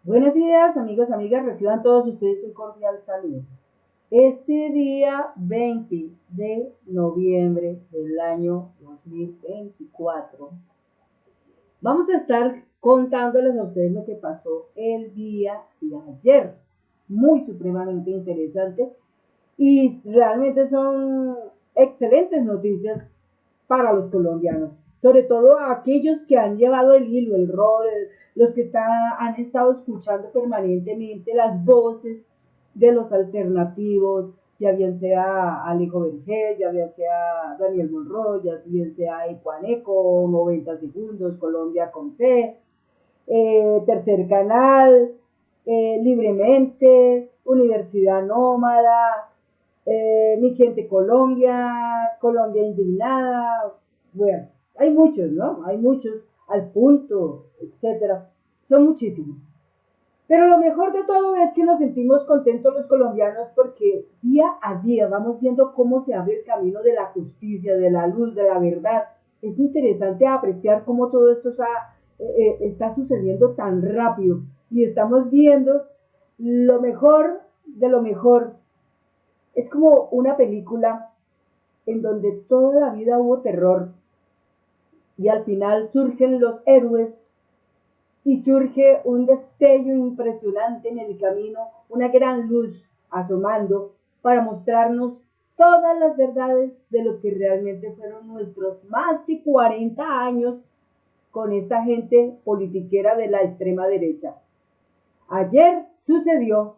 Buenos días, amigos, amigas, reciban todos ustedes un cordial saludo. Este día 20 de noviembre del año 2024, vamos a estar contándoles a ustedes lo que pasó el día de ayer. Muy supremamente interesante y realmente son excelentes noticias para los colombianos, sobre todo a aquellos que han llevado el hilo, el rol, los que han estado escuchando permanentemente las voces de los alternativos, ya bien sea Alejo Vergés, ya bien sea Daniel Monroy, ya bien sea Ecuaneco, 90 segundos, Colombia con C, Tercer Canal, Libremente, Universidad Nómada, Mi Gente Colombia, Colombia Indignada, bueno, hay muchos, ¿no? Hay muchos, Al Punto, etcétera. Son muchísimos. Pero lo mejor de todo es que nos sentimos contentos los colombianos porque día a día vamos viendo cómo se abre el camino de la justicia, de la luz, de la verdad. Es interesante apreciar cómo todo esto está sucediendo tan rápido y estamos viendo lo mejor de lo mejor. Es como una película en donde toda la vida hubo terror y al final surgen los héroes y surge un destello impresionante en el camino, una gran luz asomando para mostrarnos todas las verdades de lo que realmente fueron nuestros más de 40 años con esta gente politiquera de la extrema derecha. Ayer sucedió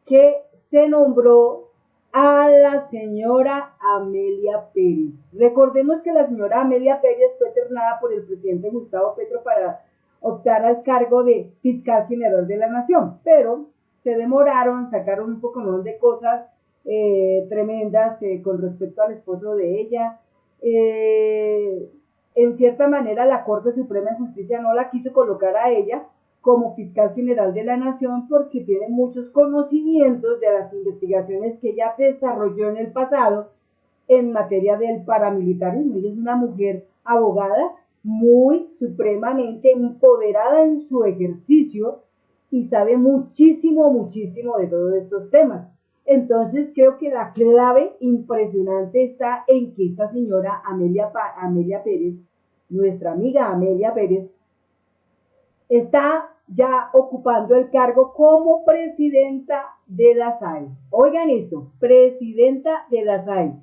que se nombró a la señora Amelia Pérez. Recordemos que la señora Amelia Pérez fue ternada por el presidente Gustavo Petro para optar al cargo de fiscal general de la nación, pero se demoraron, sacaron un poco de cosas tremendas con respecto al esposo de ella. En cierta manera, la Corte Suprema de Justicia no la quiso colocar a ella como fiscal general de la nación porque tiene muchos conocimientos de las investigaciones que ella desarrolló en el pasado en materia del paramilitarismo. Ella es una mujer abogada muy supremamente empoderada en su ejercicio y sabe muchísimo, muchísimo de todos estos temas. Entonces creo que la clave impresionante está en que esta señora Amelia Pérez, nuestra amiga Amelia Pérez, está ya ocupando el cargo como presidenta de la SAE. Oigan esto, presidenta de la SAE.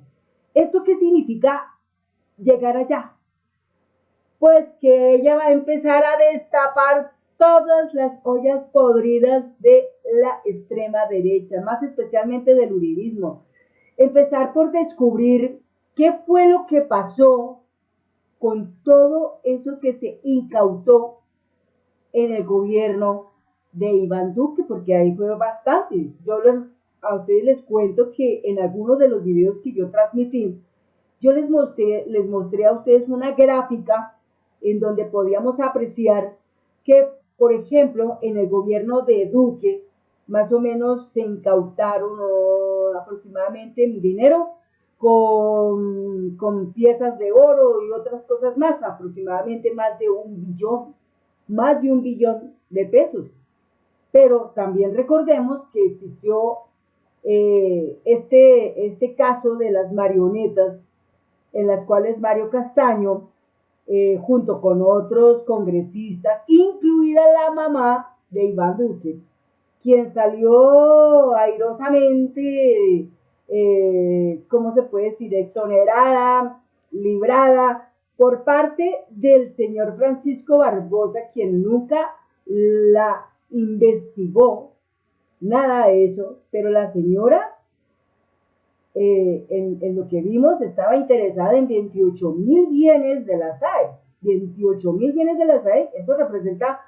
¿Esto qué significa llegar allá? Pues que ella va a empezar a destapar todas las ollas podridas de la extrema derecha, más especialmente del uribismo. Empezar por descubrir qué fue lo que pasó con todo eso que se incautó en el gobierno de Iván Duque, porque ahí fue bastante. A ustedes les cuento que en algunos de los videos que yo transmití, yo les mostré a ustedes una gráfica en donde podíamos apreciar que, por ejemplo, en el gobierno de Duque, más o menos se incautaron aproximadamente dinero con piezas de oro y otras cosas más, aproximadamente más de un billón de pesos. Pero también recordemos que existió este caso de las marionetas, en las cuales Mario Castaño, junto con otros congresistas, incluida la mamá de Iván Duque, quien salió airosamente, ¿cómo se puede decir?, exonerada, librada por parte del señor Francisco Barbosa, quien nunca la investigó, nada de eso, pero la señora, en lo que vimos, estaba interesada en 28.000 bienes de la SAE. 28.000 bienes de la SAE, eso representa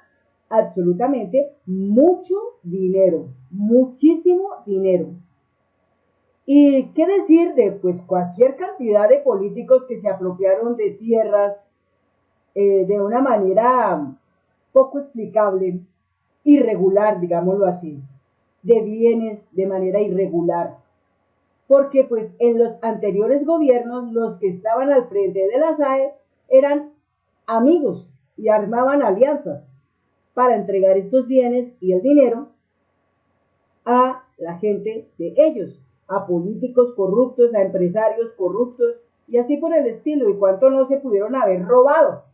absolutamente mucho dinero, muchísimo dinero. Y qué decir de pues cualquier cantidad de políticos que se apropiaron de tierras de una manera poco explicable, irregular, digámoslo así, de bienes de manera irregular. Porque pues en los anteriores gobiernos los que estaban al frente de la SAE eran amigos y armaban alianzas. para entregar estos bienes y el dinero a la gente de ellos, a políticos corruptos, a empresarios corruptos y así por el estilo. ¿Y cuánto no se pudieron haber robado?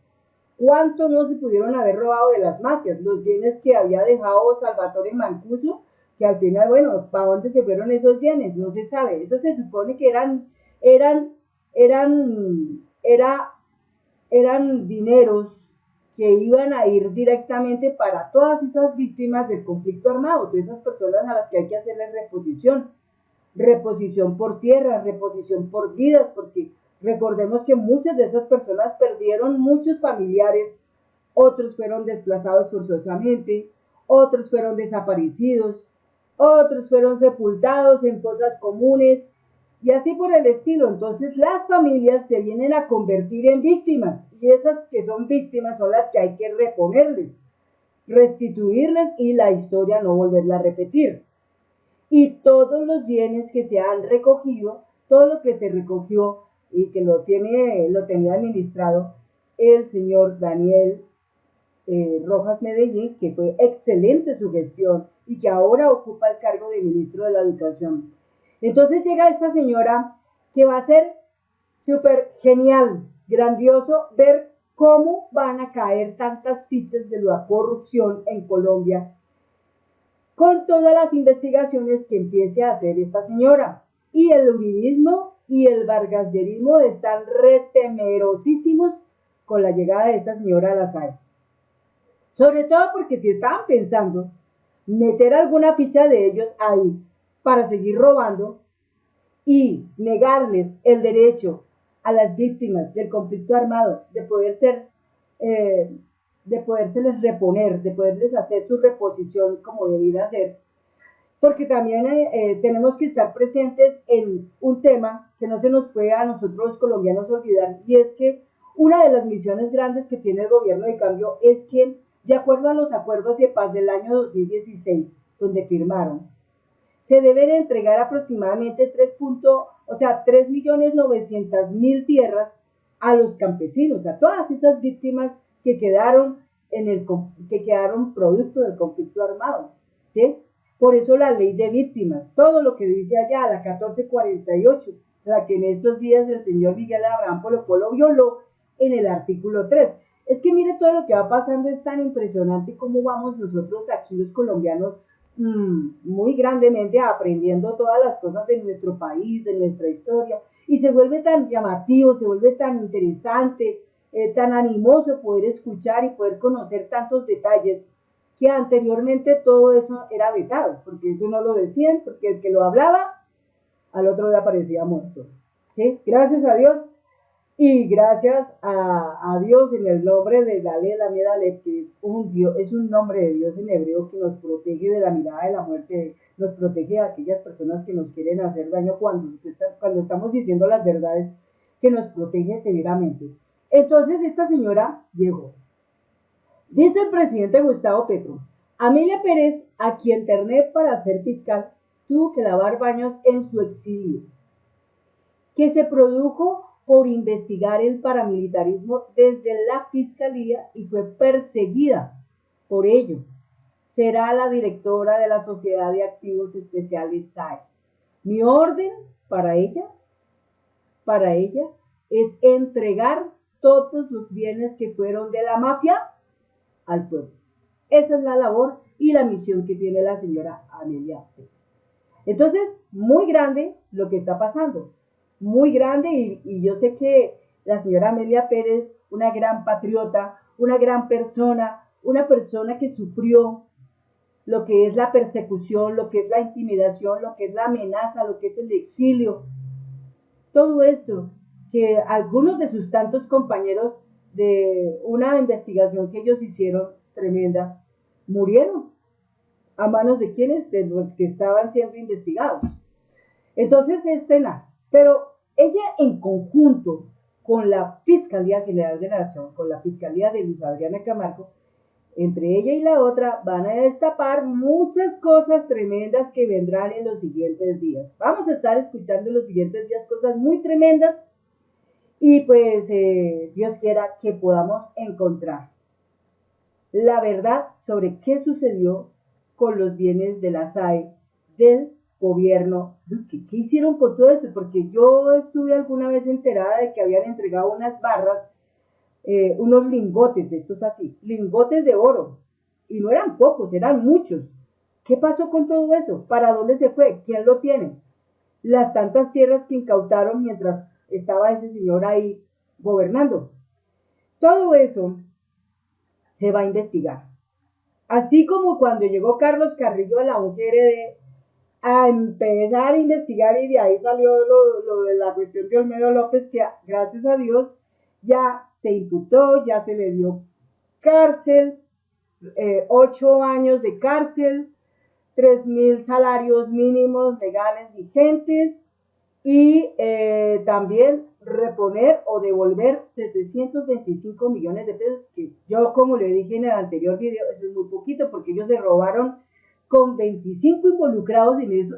¿Cuánto no se pudieron haber robado de las mafias? Los bienes que había dejado Salvatore Mancuso, que al final, bueno, ¿para dónde se fueron esos bienes? No se sabe. Eso se supone que eran, era, eran dineros que iban a ir directamente para todas esas víctimas del conflicto armado, todas esas personas a las que hay que hacerles reposición por tierra, reposición por vidas, porque recordemos que muchas de esas personas perdieron muchos familiares, otros fueron desplazados forzosamente, otros fueron desaparecidos, otros fueron sepultados en fosas comunes y así por el estilo. Entonces las familias se vienen a convertir en víctimas y esas que son víctimas son las que hay que reponerles, restituirles y la historia no volverla a repetir. Y todos los bienes que se han recogido, todo lo que se recogió y que lo tenía administrado el señor Daniel Rojas Medellín, que fue excelente su gestión y que ahora ocupa el cargo de ministro de la Educación. Entonces llega esta señora que va a ser súper genial, grandioso ver cómo van a caer tantas fichas de la corrupción en Colombia con todas las investigaciones que empiece a hacer esta señora. Y el uribismo y el vargasyerismo están retemerosísimos con la llegada de esta señora a la SAE. Sobre todo porque si estaban pensando meter alguna ficha de ellos ahí para seguir robando y negarles el derecho a las víctimas del conflicto armado de podérseles reponer, de poderles hacer su reposición como debiera ser, porque también tenemos que estar presentes en un tema que no se nos puede a nosotros los colombianos olvidar, y es que una de las misiones grandes que tiene el gobierno de cambio es que, de acuerdo a los acuerdos de paz del año 2016, donde firmaron, se deben entregar aproximadamente 3.900.000 tierras a los campesinos, a todas esas víctimas que quedaron producto del conflicto armado, ¿sí? Por eso la ley de víctimas, todo lo que dice allá, la 1448, la que en estos días el señor Miguel Abraham Polo lo violó en el artículo 3. Es que mire, todo lo que va pasando es tan impresionante como vamos nosotros aquí los colombianos muy grandemente aprendiendo todas las cosas de nuestro país, de nuestra historia, y se vuelve tan llamativo, se vuelve tan interesante, tan animoso poder escuchar y poder conocer tantos detalles que anteriormente todo eso era vetado, porque eso no lo decían, porque el que lo hablaba al otro día aparecía muerto. ¿Sí? Gracias a Dios y gracias a Dios en el nombre de Dalel Amedaleb, que es un Dios, es un nombre de Dios en hebreo que nos protege de la mirada de la muerte, nos protege de aquellas personas que nos quieren hacer daño cuando estamos diciendo las verdades, que nos protege severamente. Entonces esta señora llegó. Dice el presidente Gustavo Petro: Amelia Pérez, a quien internet para ser fiscal, tuvo que lavar baños en su exilio, que se produjo por investigar el paramilitarismo desde la fiscalía y fue perseguida por ello. Será la directora de la Sociedad de Activos Especiales SAE. Mi orden para ella es entregar todos los bienes que fueron de la mafia al pueblo. Esa es la labor y la misión que tiene la señora Amelia Pérez. Entonces, muy grande lo que está pasando, muy grande, y yo sé que la señora Amelia Pérez, una gran patriota, una gran persona, una persona que sufrió lo que es la persecución, lo que es la intimidación, lo que es la amenaza, lo que es el exilio, todo esto, que algunos de sus tantos compañeros de una investigación que ellos hicieron tremenda, murieron a manos de quienes, de los que estaban siendo investigados. Entonces es tenaz, pero ella en conjunto con la Fiscalía General de la Nación, con la Fiscalía de Luz Adriana Camargo, entre ella y la otra van a destapar muchas cosas tremendas que vendrán en los siguientes días. Vamos a estar escuchando en los siguientes días cosas muy tremendas y pues Dios quiera que podamos encontrar la verdad sobre qué sucedió con los bienes de la SAE del gobierno Duque. ¿Qué hicieron con todo eso? Porque yo estuve alguna vez enterada de que habían entregado unas barras, unos lingotes, estos así, lingotes de oro. Y no eran pocos, eran muchos. ¿Qué pasó con todo eso? ¿Para dónde se fue? ¿Quién lo tiene? Las tantas tierras que incautaron mientras estaba ese señor ahí gobernando. Todo eso se va a investigar. Así como cuando llegó Carlos Carrillo a la UGRD a empezar a investigar y de ahí salió lo de la cuestión de Olmedo López, que gracias a Dios ya se imputó, ya se le dio cárcel, 8 años de cárcel, 3.000 salarios mínimos legales vigentes y también reponer o devolver 725 millones de pesos, que yo como le dije en el anterior video, eso es muy poquito porque ellos se robaron, con 25 involucrados en eso,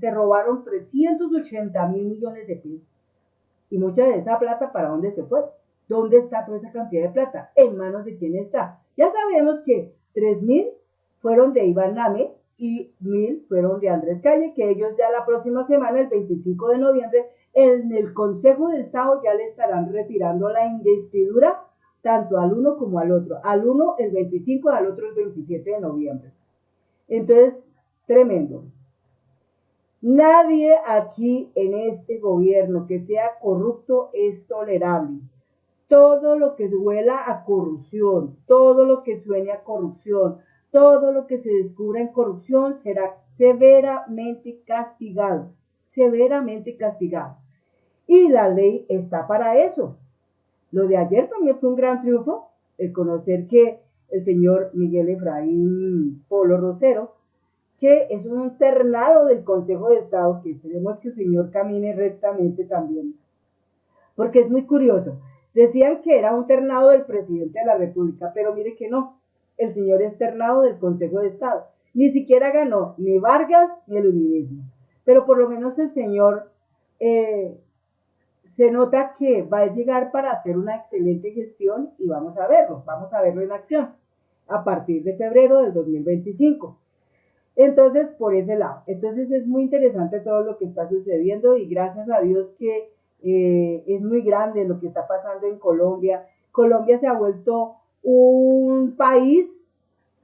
se robaron 380.000 millones de pesos. Y mucha de esa plata, ¿para dónde se fue? ¿Dónde está toda esa cantidad de plata? ¿En manos de quién está? Ya sabemos que 3.000 fueron de Iván Name y 1.000 fueron de Andrés Calle, que ellos ya la próxima semana, el 25 de noviembre, en el Consejo de Estado ya le estarán retirando la investidura tanto al uno como al otro. Al uno el 25, al otro el 27 de noviembre. Entonces, tremendo. Nadie aquí en este gobierno que sea corrupto es tolerable. Todo lo que huela a corrupción, todo lo que suene a corrupción, todo lo que se descubra en corrupción será severamente castigado, severamente castigado. Y la ley está para eso. Lo de ayer también fue un gran triunfo, el conocer que el señor Miguel Efraín Polo Rosero, que es un ternado del Consejo de Estado, que esperemos que el señor camine rectamente también, porque es muy curioso. Decían que era un ternado del presidente de la República, pero mire que no, el señor es ternado del Consejo de Estado. Ni siquiera ganó ni Vargas ni el uribismo, pero por lo menos el señor se nota que va a llegar para hacer una excelente gestión y vamos a verlo en acción a partir de febrero del 2025. Entonces, por ese lado, entonces es muy interesante todo lo que está sucediendo y gracias a Dios que es muy grande lo que está pasando en Colombia. Colombia se ha vuelto un país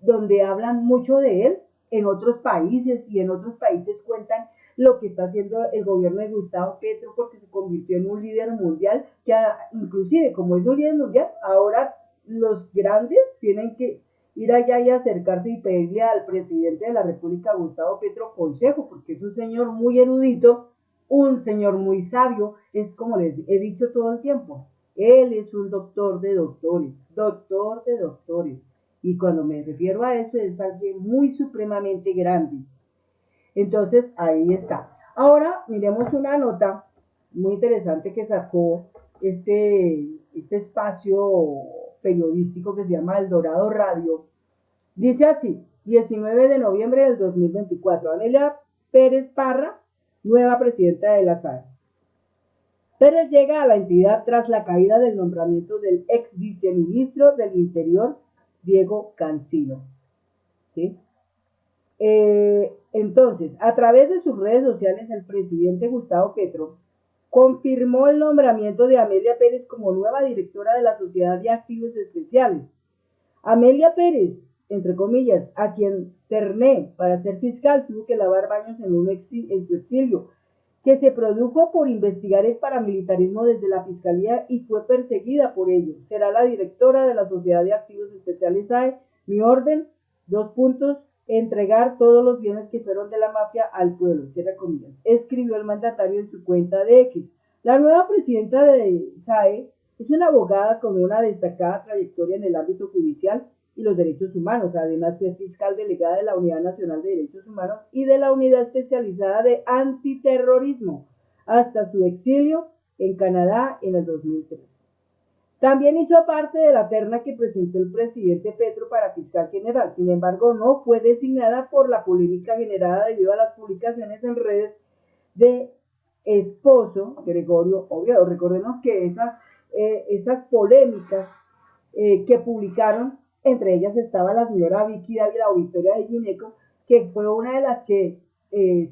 donde hablan mucho de él en otros países y en otros países cuentan lo que está haciendo el gobierno de Gustavo Petro porque se convirtió en un líder mundial que inclusive como es un líder mundial, ahora los grandes tienen que ir allá y acercarse y pedirle al presidente de la República, Gustavo Petro, consejo, porque es un señor muy erudito, un señor muy sabio, es como les he dicho todo el tiempo, él es un doctor de doctores, y cuando me refiero a eso es alguien muy supremamente grande. Entonces, ahí está. Ahora, miremos una nota muy interesante que sacó este espacio periodístico que se llama El Dorado Radio. Dice así, 19 de noviembre del 2024, Amelia Pérez Parra, nueva presidenta de la SAE. Pérez llega a la entidad tras la caída del nombramiento del ex viceministro del Interior, Diego Cancino. ¿Sí? Entonces, a través de sus redes sociales, el presidente Gustavo Petro confirmó el nombramiento de Amelia Pérez como nueva directora de la Sociedad de Activos Especiales. Amelia Pérez, entre comillas, a quien terné para ser fiscal, tuvo que lavar baños en su exilio, que se produjo por investigar el paramilitarismo desde la Fiscalía y fue perseguida por ello. Será la directora de la Sociedad de Activos Especiales SAE. Mi orden, 2 puntos, entregar todos los bienes que fueron de la mafia al pueblo, cierra comillas, escribió el mandatario en su cuenta de X. La nueva presidenta de SAE es una abogada con una destacada trayectoria en el ámbito judicial y los derechos humanos. Además, fue fiscal delegada de la Unidad Nacional de Derechos Humanos y de la Unidad Especializada de Antiterrorismo hasta su exilio en Canadá en el 2003. También hizo parte de la terna que presentó el presidente Petro para fiscal general. Sin embargo, no fue designada por la polémica generada debido a las publicaciones en redes de esposo Gregorio Oviedo. Recordemos que esas polémicas que publicaron Entre ellas estaba la señora Vicky Dávila o Victoria de Gineco, que fue una de las que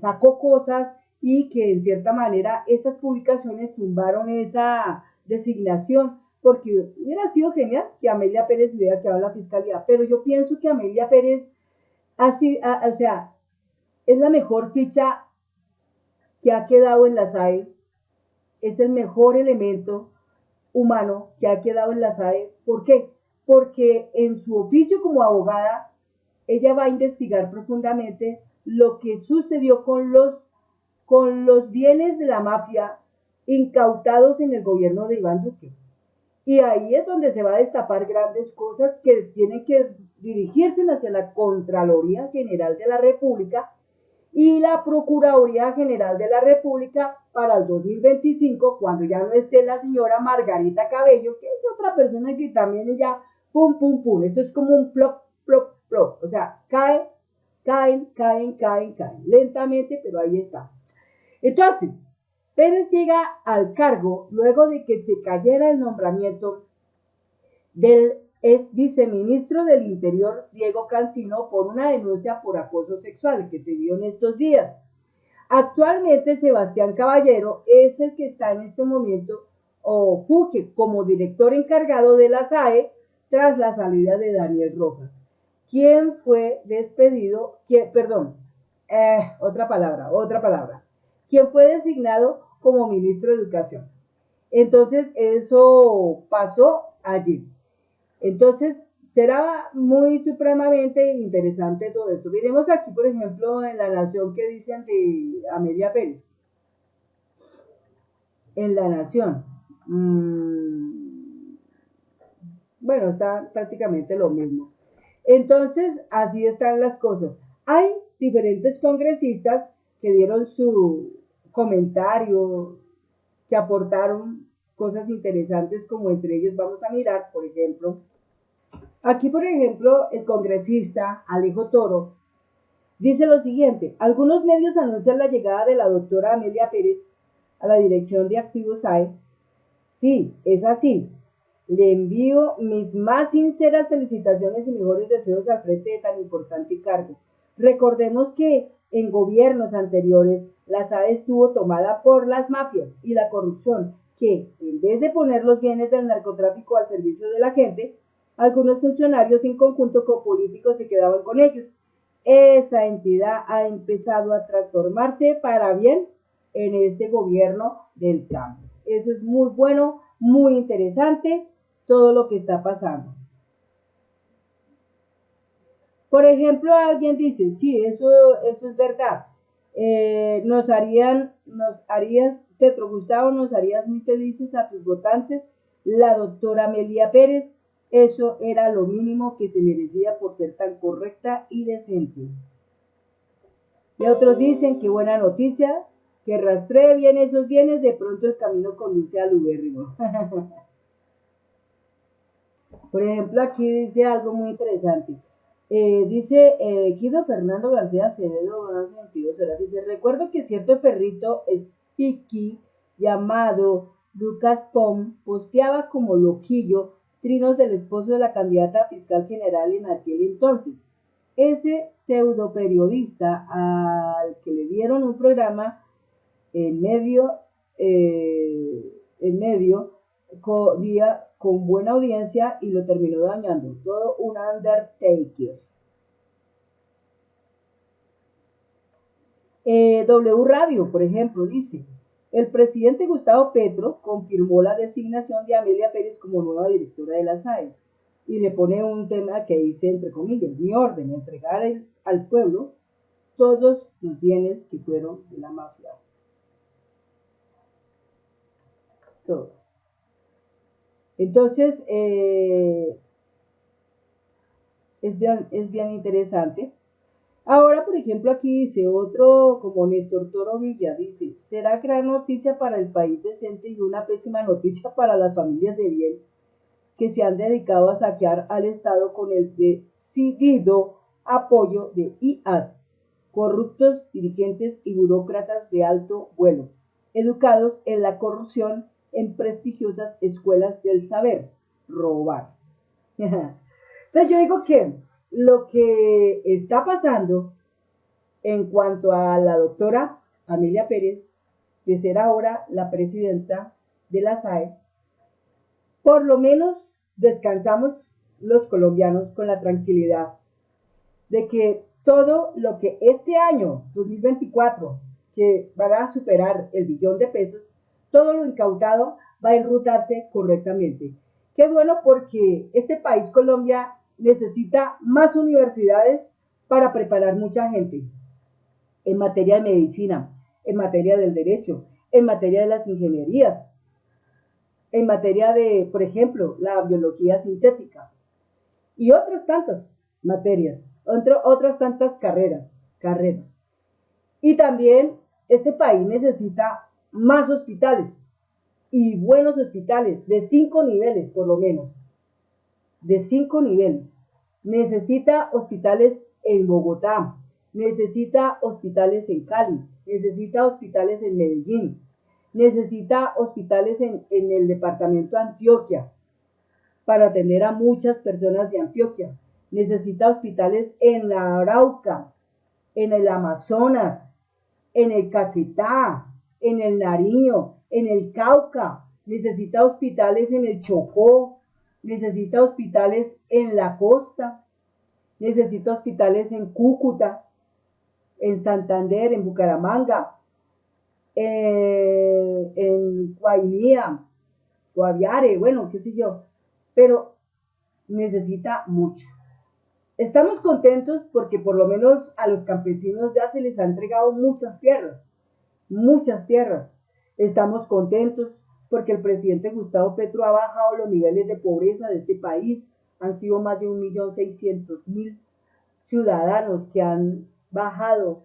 sacó cosas y que en cierta manera esas publicaciones tumbaron esa designación, porque hubiera sido genial que Amelia Pérez hubiera quedado en la fiscalía, pero yo pienso que Amelia Pérez así, o sea, es la mejor ficha que ha quedado en la SAE, es el mejor elemento humano que ha quedado en la SAE. ¿Por qué? Porque en su oficio como abogada, ella va a investigar profundamente lo que sucedió con los bienes de la mafia incautados en el gobierno de Iván Duque. Y ahí es donde se va a destapar grandes cosas que tienen que dirigirse hacia la Contraloría General de la República y la Procuraduría General de la República para el 2025, cuando ya no esté la señora Margarita Cabello, que es otra persona que también ya, pum, pum, pum, esto es como un plop, plop, plop, o sea, caen, lentamente, pero ahí está. Entonces, Pérez llega al cargo luego de que se cayera el nombramiento del ex viceministro del Interior, Diego Cancino, por una denuncia por acoso sexual que se dio en estos días. Actualmente Sebastián Caballero es el que está en este momento o funge como director encargado de la SAE tras la salida de Daniel Rojas, quien fue despedido, otra palabra, quien fue designado como ministro de Educación. Entonces, eso pasó allí. Entonces, será muy supremamente interesante todo esto. Miremos aquí, por ejemplo, en La Nación, que dicen de Amelia Pérez. En La Nación. Bueno, está prácticamente lo mismo. Entonces, así están las cosas. Hay diferentes congresistas que dieron su comentario, que aportaron cosas interesantes, como entre ellos vamos a mirar, por ejemplo, aquí, por ejemplo, el congresista Alejo Toro dice lo siguiente: algunos medios anuncian la llegada de la doctora Amelia Pérez a la dirección de Activos SAE. Sí, es así. Le envío mis más sinceras felicitaciones y mejores deseos al frente de tan importante cargo. Recordemos que en gobiernos anteriores la SAE estuvo tomada por las mafias y la corrupción, que en vez de poner los bienes del narcotráfico al servicio de la gente, algunos funcionarios en conjunto con políticos se quedaban con ellos. Esa entidad ha empezado a transformarse para bien en este gobierno del cambio. Eso es muy bueno, muy interesante, todo lo que está pasando. Por ejemplo, alguien dice, sí, eso es verdad. Petro Gustavo, nos harías muy felices a tus votantes. La doctora Amelia Pérez, eso era lo mínimo que se merecía por ser tan correcta y decente. Y otros dicen, qué buena noticia, que rastree bien esos bienes, de pronto el camino conduce al ubérrimo. Por ejemplo, aquí dice algo muy interesante. Dice Guido Fernando García Acevedo, 22 horas, dice, recuerdo que cierto perrito Spiky llamado Lucas Pom posteaba como loquillo trinos del esposo de la candidata fiscal general en aquel entonces. Ese pseudo periodista al que le dieron un programa en medio con buena audiencia y lo terminó dañando. Todo un undertaker. W Radio, por ejemplo, dice, el presidente Gustavo Petro confirmó la designación de Amelia Pérez como nueva directora de la SAE y le pone un tema que dice, entre comillas, mi orden, entregar al pueblo todos los bienes que fueron de la mafia. Todos. Entonces, es bien interesante. Ahora, por ejemplo, aquí dice otro, como Néstor Toro Villa, dice, será gran noticia para el país decente y una pésima noticia para las familias de bien que se han dedicado a saquear al Estado con el decidido apoyo de IAS, corruptos dirigentes y burócratas de alto vuelo, educados en la corrupción en prestigiosas escuelas del saber, robar. Entonces yo digo que lo que está pasando en cuanto a la doctora Amelia Pérez, de ser ahora la presidenta de la SAE, por lo menos descansamos los colombianos con la tranquilidad de que todo lo que este año 2024, que van a superar el billón de pesos, todo lo incautado va a enrutarse correctamente. Qué bueno, porque este país, Colombia, necesita más universidades para preparar mucha gente en materia de medicina, en materia del derecho, en materia de las ingenierías, en materia de, por ejemplo, la biología sintética y otras tantas materias, otras tantas carreras. Y también este país necesita más hospitales, y buenos hospitales de 5 niveles por lo menos, de 5 niveles. Necesita hospitales en Bogotá, necesita hospitales en Cali, necesita hospitales en Medellín, necesita hospitales en el departamento de Antioquia para atender a muchas personas de Antioquia, necesita hospitales en la Arauca, en el Amazonas, en el Caquetá, en el Nariño, en el Cauca, necesita hospitales en el Chocó, necesita hospitales en la costa, necesita hospitales en Cúcuta, en Santander, en Bucaramanga, en Guainía, Guaviare, bueno, qué sé yo, pero necesita mucho. Estamos contentos porque por lo menos a los campesinos ya se les ha entregado muchas tierras, muchas tierras. Estamos contentos porque el presidente Gustavo Petro ha bajado los niveles de pobreza de este país. Han sido más de 1.600.000 ciudadanos que han bajado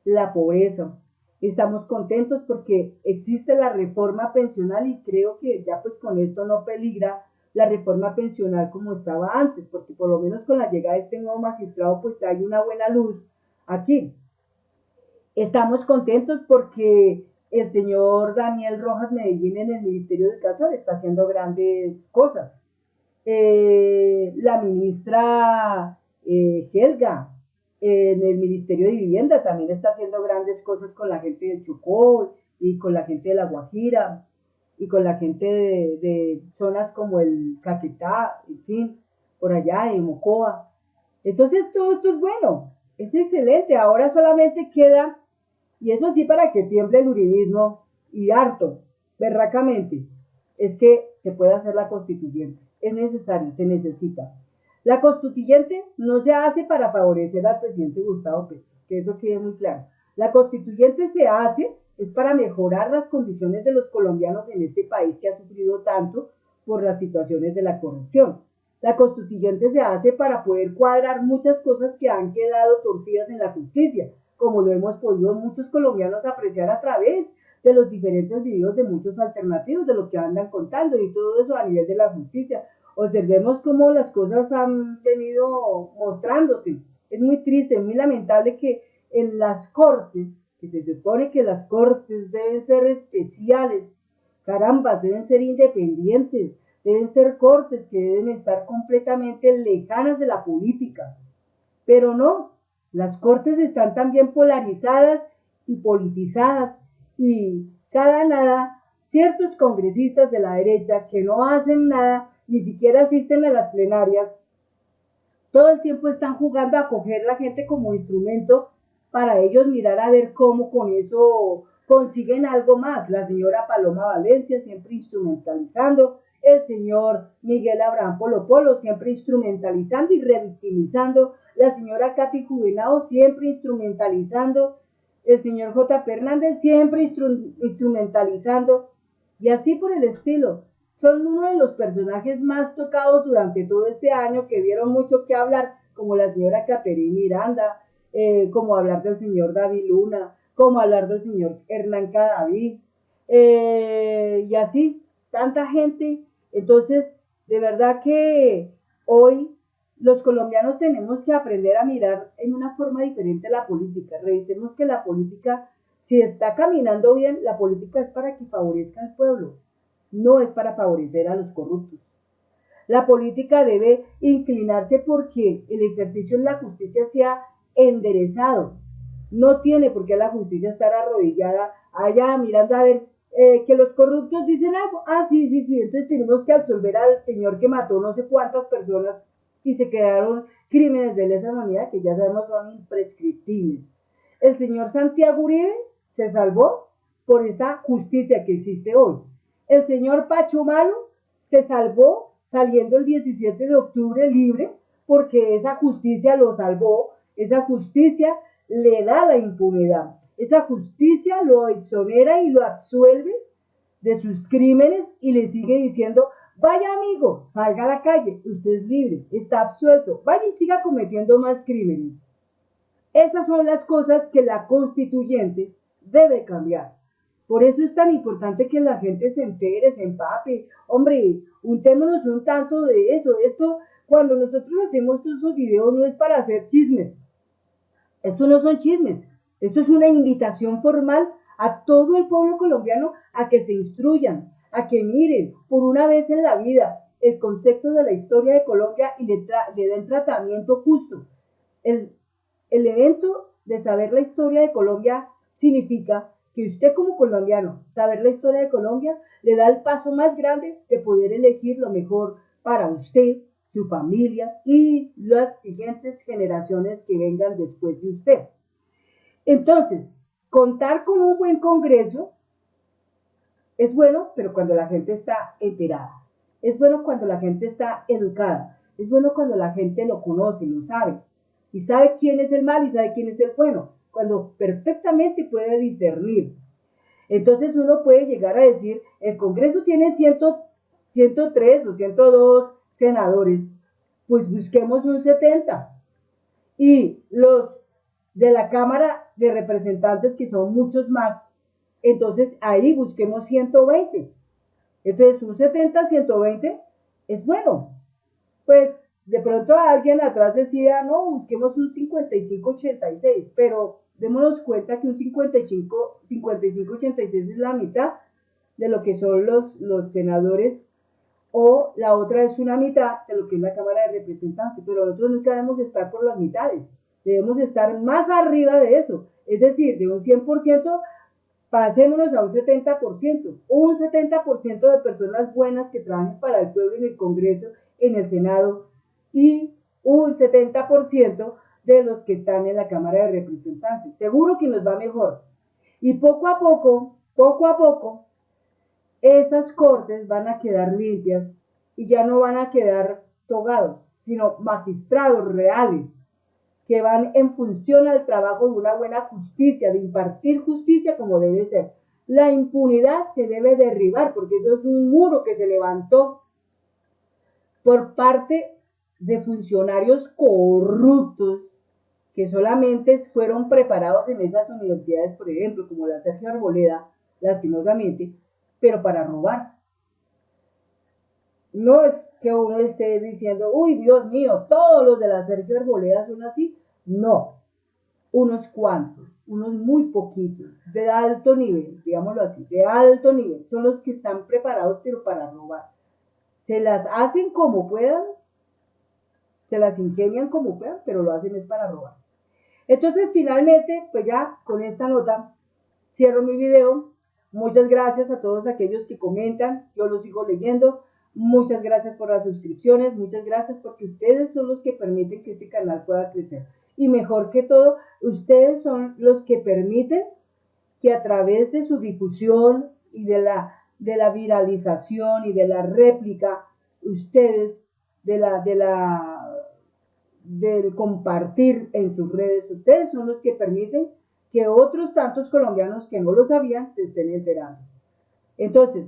la pobreza. Estamos contentos porque existe la reforma pensional, y creo que ya pues con esto no peligra la reforma pensional como estaba antes, porque por lo menos con la llegada de este nuevo magistrado pues hay una buena luz aquí. Estamos contentos porque el señor Daniel Rojas Medellín en el Ministerio de Educación está haciendo grandes cosas. La ministra Helga en el Ministerio de Vivienda también está haciendo grandes cosas con la gente del Chocó y con la gente de La Guajira y con la gente de zonas como el Caquetá, en fin, por allá en Mocoa. Entonces todo esto es bueno, es excelente. Ahora solamente queda, y eso sí para que tiemble el uribismo, y harto, berracamente, es que se pueda hacer la constituyente. Es necesario, se necesita. La constituyente no se hace para favorecer al presidente Gustavo Petro, que eso quede muy claro. La constituyente se hace es para mejorar las condiciones de los colombianos en este país que ha sufrido tanto por las situaciones de la corrupción. La constituyente se hace para poder cuadrar muchas cosas que han quedado torcidas en la justicia, como lo hemos podido muchos colombianos apreciar a través de los diferentes videos de muchos alternativos, de lo que andan contando y todo eso a nivel de la justicia. Observemos cómo las cosas han venido mostrándose. Es muy triste, es muy lamentable que en las cortes, que se supone que las cortes deben ser especiales, carambas, deben ser independientes, deben ser cortes que deben estar completamente lejanas de la política. Pero no, las cortes están también polarizadas y politizadas, y cada nada, ciertos congresistas de la derecha que no hacen nada, ni siquiera asisten a las plenarias, todo el tiempo están jugando a coger la gente como instrumento para ellos mirar a ver cómo con eso consiguen algo más. La señora Paloma Valencia siempre instrumentalizando, el señor Miguel Abraham Polo Polo siempre instrumentalizando y revictimizando, la señora Katy Juvenao siempre instrumentalizando, el señor J. Hernández siempre instrumentalizando, y así por el estilo. Son uno de los personajes más tocados durante todo este año, que dieron mucho que hablar, como la señora Caterina Miranda, como hablar del señor David Luna, como hablar del señor Hernán Cadavid, y así, tanta gente. Entonces, de verdad que hoy los colombianos tenemos que aprender a mirar en una forma diferente la política. Revisemos que la política, si está caminando bien, la política es para que favorezca al pueblo, no es para favorecer a los corruptos. La política debe inclinarse porque el ejercicio de la justicia sea enderezado. No tiene por qué la justicia estar arrodillada allá mirando a ver que los corruptos dicen algo. Ah, sí, sí, sí. Entonces tenemos que absolver al señor que mató no sé cuántas personas y se quedaron crímenes de lesa humanidad que ya sabemos son imprescriptibles. El señor Santiago Uribe se salvó por esa justicia que existe hoy. El señor Pacho Malo se salvó saliendo el 17 de octubre libre porque esa justicia lo salvó, esa justicia le da la impunidad, esa justicia lo exonera y lo absuelve de sus crímenes y le sigue diciendo, vaya amigo, salga a la calle, usted es libre, está absuelto, vaya y siga cometiendo más crímenes. Esas son las cosas que la constituyente debe cambiar. Por eso es tan importante que la gente se entere, se empape. Hombre, untémonos un tanto de eso. Esto, cuando nosotros hacemos estos videos, no es para hacer chismes. Estos no son chismes. Esto es una invitación formal a todo el pueblo colombiano a que se instruyan, a que miren por una vez en la vida el concepto de la historia de Colombia y le den tratamiento justo. El evento de saber la historia de Colombia significa que usted como colombiano, saber la historia de Colombia, le da el paso más grande de poder elegir lo mejor para usted, su familia y las siguientes generaciones que vengan después de usted. Entonces, contar con un buen Congreso es bueno, pero cuando la gente está enterada. Es bueno cuando la gente está educada. Es bueno cuando la gente lo conoce, lo sabe. Y sabe quién es el malo y sabe quién es el bueno. Cuando perfectamente puede discernir. Entonces uno puede llegar a decir, el Congreso tiene 103 o 102 senadores, pues busquemos un 70. Y los de la Cámara de Representantes, que son muchos más, entonces ahí busquemos 120. Entonces un 70-120 es bueno. Pues de pronto alguien atrás decía, no, busquemos un 55-86, pero démonos cuenta que un 55-86 es la mitad de lo que son los senadores, o la otra es una mitad de lo que es la Cámara de Representantes, pero nosotros nunca debemos estar por las mitades, debemos estar más arriba de eso, es decir, de un 100%, pasémonos a un 70%, un 70% de personas buenas que trabajen para el pueblo en el Congreso, en el Senado, y un 70% de los que están en la Cámara de Representantes. Seguro que nos va mejor. Y poco a poco, esas cortes van a quedar limpias y ya no van a quedar togados, sino magistrados reales que van en función al trabajo de una buena justicia, de impartir justicia como debe ser. La impunidad se debe derribar porque eso es un muro que se levantó por parte de funcionarios corruptos que solamente fueron preparados en esas universidades, por ejemplo, como la Sergio Arboleda, lastimosamente, pero para robar. No es que uno esté diciendo, uy, Dios mío, todos los de la Sergio Arboleda son así. No, unos cuantos, unos muy poquitos, de alto nivel, digámoslo así, de alto nivel, son los que están preparados, pero para robar. Se las hacen como puedan, se las ingenian como puedan, pero lo hacen es para robar. Entonces, finalmente, pues ya con esta nota cierro mi video. Muchas gracias a todos aquellos que comentan, yo los sigo leyendo. Muchas gracias por las suscripciones, muchas gracias porque ustedes son los que permiten que este canal pueda crecer. Y mejor que todo, ustedes son los que permiten que a través de su difusión y de la viralización y de la réplica, ustedes, del compartir en sus redes, ustedes son los que permiten que otros tantos colombianos que no lo sabían se estén enterando. Entonces,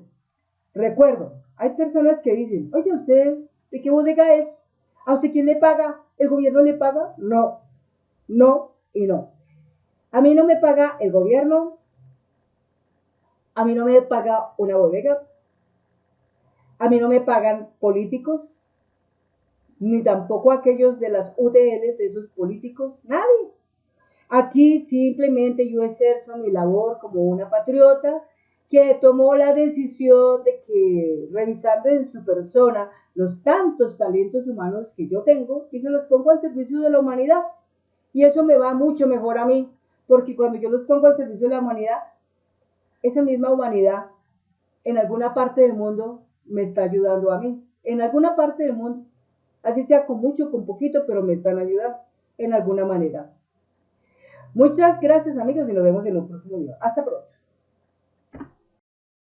recuerdo, hay personas que dicen, oye, ¿usted de qué bodega es? ¿A usted quién le paga? ¿El gobierno le paga? No, no y no. A mí no me paga el gobierno, a mí no me paga una bodega, a mí no me pagan políticos, ni tampoco aquellos de las UDLs de esos políticos, nadie. Aquí simplemente yo ejerzo mi labor como una patriota que tomó la decisión de que, revisando en su persona los tantos talentos humanos que yo tengo, y se los pongo al servicio de la humanidad. Y eso me va mucho mejor a mí, porque cuando yo los pongo al servicio de la humanidad, esa misma humanidad en alguna parte del mundo me está ayudando a mí. En alguna parte del mundo, así sea con mucho, con poquito, pero me están ayudando en alguna manera. Muchas gracias, amigos, y nos vemos en un próximo video. Hasta pronto.